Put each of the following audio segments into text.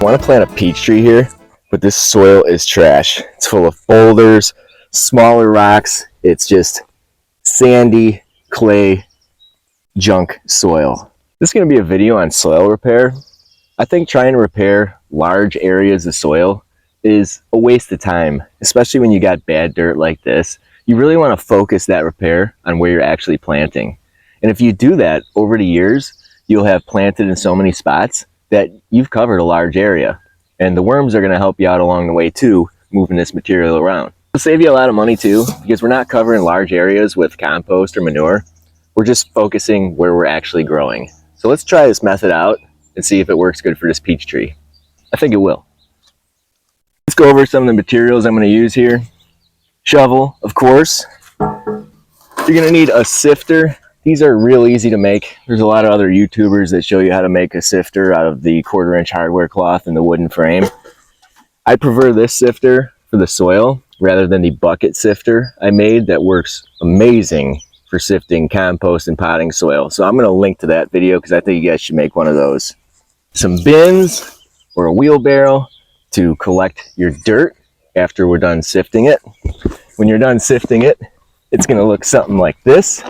I want to plant a peach tree here, but this soil is trash. It's full of boulders, smaller rocks. It's just sandy, clay, junk soil. This is going to be a video on soil repair. I think trying to repair large areas of soil is a waste of time, especially when you got bad dirt like this. You really want to focus that repair on where you're actually planting. And if you do that over the years, you'll have planted in so many spots that you've covered a large area. And the worms are going to help you out along the way too, moving this material around. It'll save you a lot of money too, because we're not covering large areas with compost or manure. We're just focusing where we're actually growing. So let's try this method out and see if it works good for this peach tree. I think it will. Let's go over some of the materials I'm going to use here. Shovel, of course. You're going to need a sifter. These are real easy to make. There's a lot of other YouTubers that show you how to make a sifter out of the 1/4-inch hardware cloth and the wooden frame. I prefer this sifter for the soil rather than the bucket sifter I made that works amazing for sifting compost and potting soil. So I'm going to link to that video because I think you guys should make one of those. Some bins or a wheelbarrow to collect your dirt after we're done sifting it. When you're done sifting it, it's going to look something like this.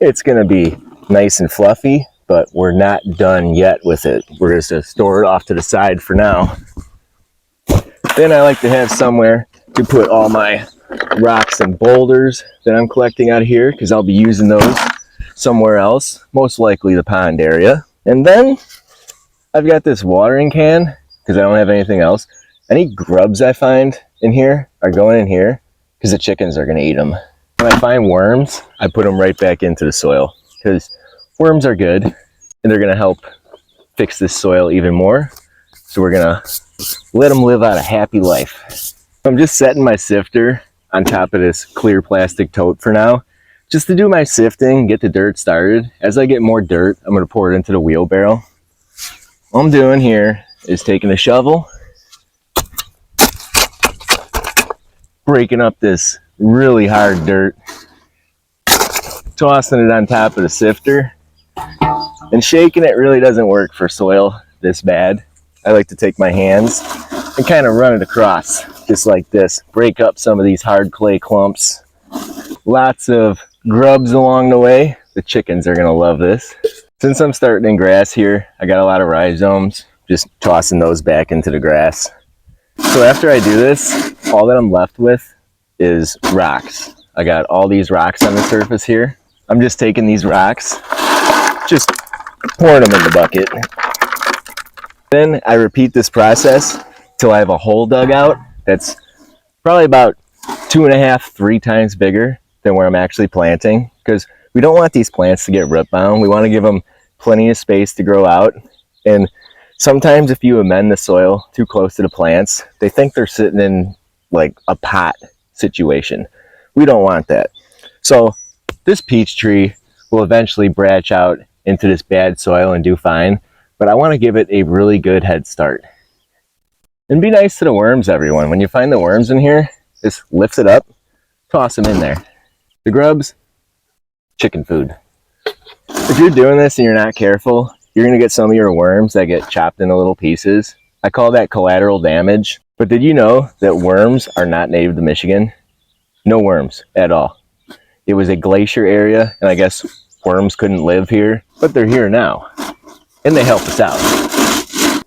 It's going to be nice and fluffy, but we're not done yet with it. We're just going to store it off to the side for now. Then I like to have somewhere to put all my rocks and boulders that I'm collecting out of here, because I'll be using those somewhere else, most likely the pond area. And then I've got this watering can, because I don't have anything else. Any grubs I find in here are going in here, because the chickens are going to eat them. When I find worms, I put them right back into the soil, because worms are good and they're going to help fix this soil even more. So we're going to let them live out a happy life. I'm just setting my sifter on top of this clear plastic tote for now, just to do my sifting, get the dirt started. As I get more dirt, I'm going to pour it into the wheelbarrow. All I'm doing here is taking a shovel, breaking up this really hard dirt, tossing it on top of the sifter, and shaking it really doesn't work for soil this bad. I like to take my hands and kind of run it across just like this, break up some of these hard clay clumps. Lots of grubs along the way. The chickens are going to love this. Since I'm starting in grass here, I got a lot of rhizomes, just tossing those back into the grass. So after I do this, all that I'm left with is rocks. I got all these rocks on the surface here. I'm just taking these rocks, just pouring them in the bucket. Then I repeat this process till I have a hole dug out that's probably about 2.5, 3 times bigger than where I'm actually planting, because we don't want these plants to get root bound. We want to give them plenty of space to grow out. And sometimes if you amend the soil too close to the plants, they think they're sitting in like a pot situation. We don't want that. So this peach tree will eventually branch out into this bad soil and do fine, but I want to give it a really good head start. And be nice to the worms, everyone. When you find the worms in here, just lift it up, toss them in there. The grubs, chicken food. If you're doing this and you're not careful, you're going to get some of your worms that get chopped into little pieces. I call that collateral damage. But did you know that worms are not native to Michigan? No worms at all. It was a glacier area, and I guess worms couldn't live here, but they're here now, and they help us out.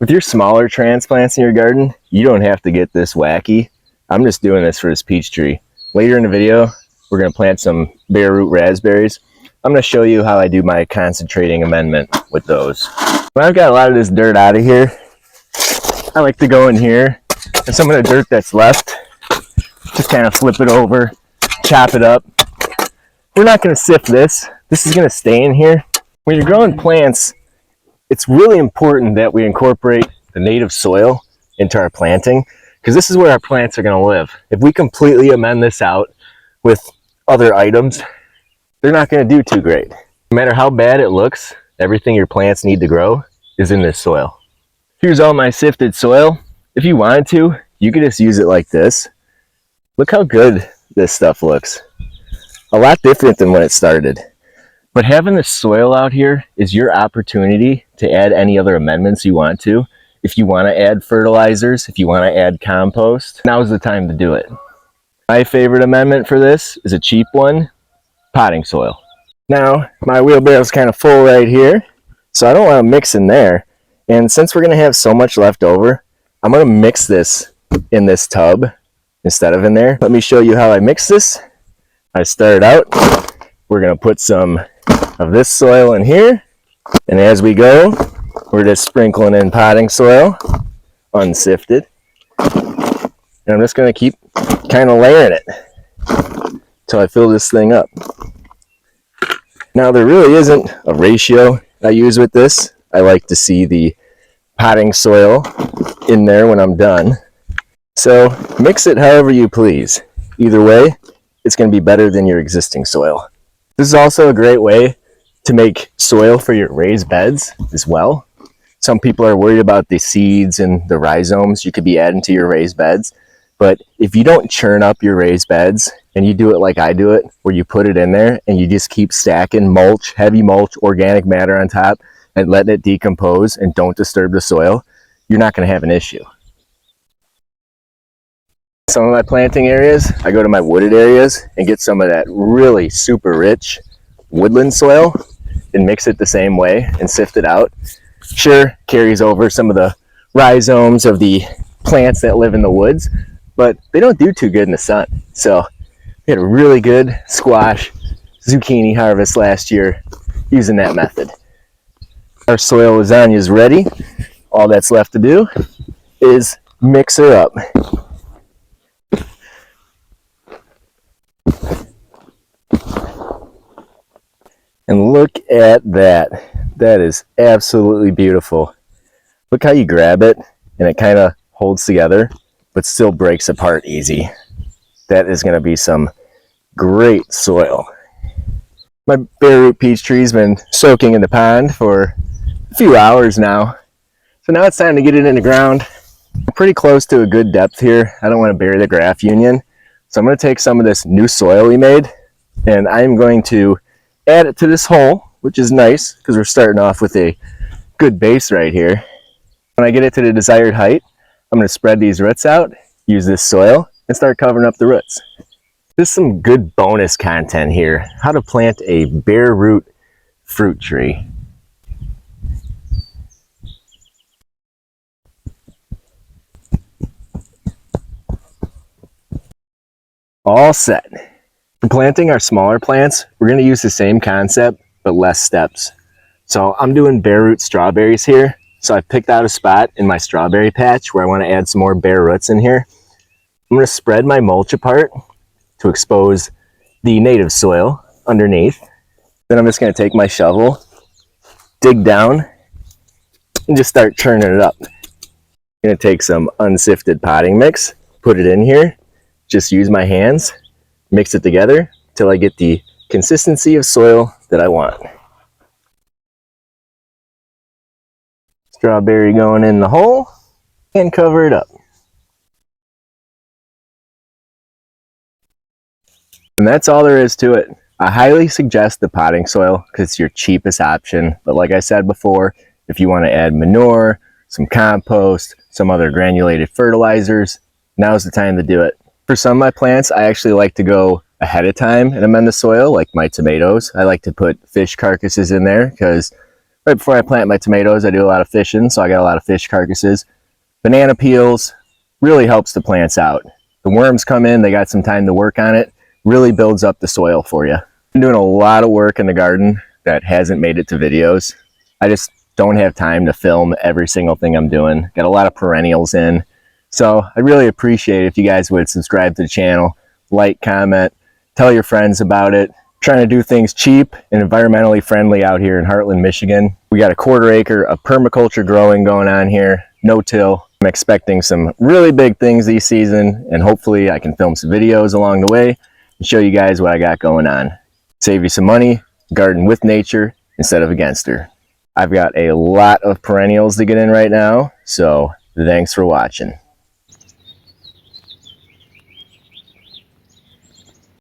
With your smaller transplants in your garden, you don't have to get this wacky. I'm just doing this for this peach tree. Later in the video, we're going to plant some bare root raspberries. I'm going to show you how I do my concentrating amendment with those. When I've got a lot of this dirt out of here, I like to go in here, and some of the dirt that's left, just kind of flip it over, chop it up. We're not going to sift this. This is going to stay in here. When you're growing plants, it's really important that we incorporate the native soil into our planting, because this is where our plants are going to live. If we completely amend this out with other items, they're not going to do too great. No matter how bad it looks, everything your plants need to grow is in this soil. Here's all my sifted soil. If you wanted to, you could just use it like this. Look how good this stuff looks. A lot different than when it started. But having the soil out here is your opportunity to add any other amendments you want to If you want to add fertilizers, if you want to add compost, now's the time to do it. My favorite amendment for this is a cheap one, potting soil. Now, my wheelbarrow is kind of full right here, so I don't want to mix in there. And since we're going to have so much left over, I'm going to mix this in this tub instead of in there. Let me show you how I mix this. I start out, we're going to put some of this soil in here, and as we go, we're just sprinkling in potting soil, unsifted. And I'm just going to keep kind of layering it until I fill this thing up. Now, there really isn't a ratio I use with this. I like to see the potting soil in there when I'm done. So mix it however you please. Either way, it's going to be better than your existing soil. This is also a great way to make soil for your raised beds as well. Some people are worried about the seeds and the rhizomes you could be adding to your raised beds. But if you don't churn up your raised beds and you do it like I do it, where you put it in there and you just keep stacking mulch, heavy mulch, organic matter on top and letting it decompose and don't disturb the soil, you're not going to have an issue. Some of my planting areas, I go to my wooded areas and get some of that really super rich woodland soil and mix it the same way and sift it out. Sure, carries over some of the rhizomes of the plants that live in the woods, but they don't do too good in the sun. So we had a really good squash, zucchini harvest last year using that method. Our soil lasagna is ready. All that's left to do is mix her up. And look at that. That is absolutely beautiful. Look how you grab it and it kind of holds together, but still breaks apart easy. That is going to be some great soil. My bare root peach tree's been soaking in the pond for a few hours now. So now it's time to get it in the ground. I'm pretty close to a good depth here. I don't want to bury the graft union. So I'm going to take some of this new soil we made and I'm going to add it to this hole, which is nice because we're starting off with a good base right here. When I get it to the desired height, I'm going to spread these roots out, use this soil, and start covering up the roots. There's some good bonus content here. How to plant a bare root fruit tree. All set. For planting our smaller plants, we're going to use the same concept, but less steps. So I'm doing bare root strawberries here. So I picked out a spot in my strawberry patch where I want to add some more bare roots in here. I'm going to spread my mulch apart to expose the native soil underneath. Then I'm just going to take my shovel, dig down, and just start churning it up. I'm going to take some unsifted potting mix, put it in here, just use my hands, mix it together till I get the consistency of soil that I want. Strawberry going in the hole and cover it up. And that's all there is to it. I highly suggest the potting soil because it's your cheapest option. But like I said before, if you want to add manure, some compost, some other granulated fertilizers, now's the time to do it. For some of my plants, I actually like to go ahead of time and amend the soil, like my tomatoes. I like to put fish carcasses in there because right before I plant my tomatoes, I do a lot of fishing, so I got a lot of fish carcasses. Banana peels really helps the plants out. The worms come in, they got some time to work on it, really builds up the soil for you. I'm doing a lot of work in the garden that hasn't made it to videos. I just don't have time to film every single thing I'm doing. Got a lot of perennials in. So I'd really appreciate it if you guys would subscribe to the channel, like, comment, tell your friends about it. Trying to do things cheap and environmentally friendly out here in Heartland, Michigan. We got a 1/4 acre of permaculture growing going on here, no till. I'm expecting some really big things this season and hopefully I can film some videos along the way and show you guys what I got going on. Save you some money, garden with nature instead of against her. I've got a lot of perennials to get in right now, so thanks for watching.